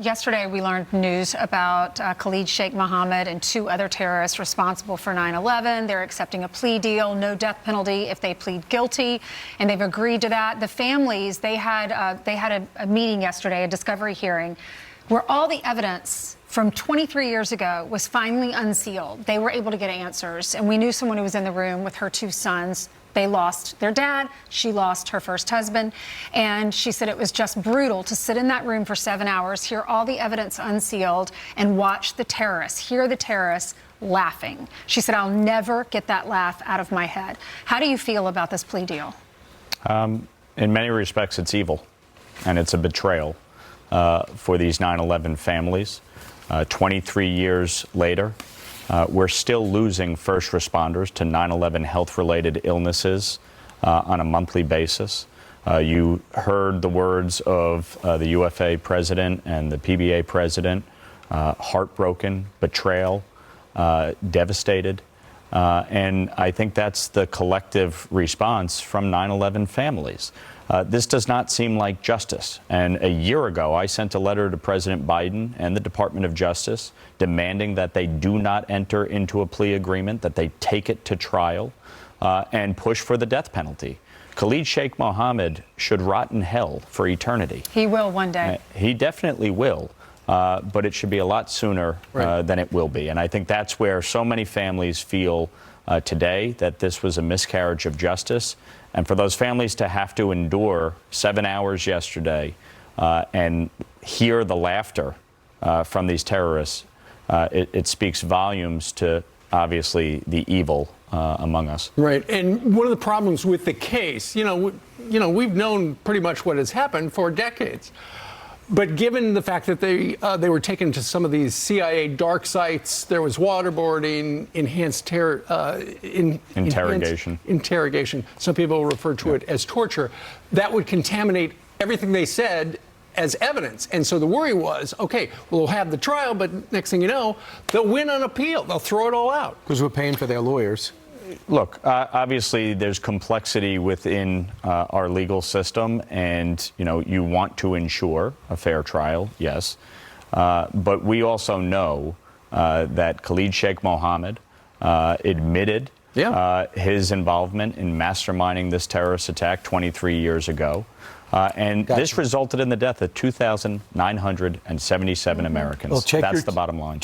Yesterday, we learned news about Khalid Sheikh Mohammed and two other terrorists responsible for 9/11. They're accepting a plea deal, no death penalty if they plead guilty, and they've agreed to that. The families, they had a meeting yesterday, a discovery hearing, where all the evidence from 23 years ago was finally unsealed. They were able to get answers, and we knew someone who was in the room with her two sons. They lost their dad. She lost her first husband. And she said it was just brutal to sit in that room for 7 hours, hear all the evidence unsealed, and watch the terrorists, hear the terrorists laughing. She said, I'll never get that laugh out of my head. How do you feel about this plea deal? In many respects, it's evil, and it's a betrayal for these 9/11 families. 23 years later, we're still losing first responders to 9/11 health-related illnesses on a monthly basis. You heard the words of the UFA president and the PBA president, heartbroken, betrayal, devastated. And I think that's the collective response from 9/11 families. This does not seem like justice. And a year ago, I sent a letter to President Biden and the Department of Justice demanding that they do not enter into a plea agreement, that they take it to trial, and push for the death penalty. Khalid Sheikh Mohammed should rot in hell for eternity. He will one day. He definitely will. But it should be a lot sooner than it will be. And I think that's where so many families feel today, that this was a miscarriage of justice. And for those families to have to endure 7 hours yesterday and hear the laughter from these terrorists, it speaks volumes to, obviously, the evil among us. Right. And one of the problems with the case, we've known pretty much what has happened for decades. But given the fact that they were taken to some of these CIA dark sites, there was waterboarding, enhanced interrogation. Some people refer to it as torture. That would contaminate everything they said as evidence. And so the worry was, okay, we'll have the trial, but next thing you know, they'll win on appeal. They'll throw it all out. Because we're paying for their lawyers. Look, obviously there's complexity within our legal system, and you want to ensure a fair trial, yes, but we also know that Khalid Sheikh Mohammed admitted his involvement in masterminding this terrorist attack 23 years ago, and this resulted in the death of 2,977 Americans. Well, that's the bottom line.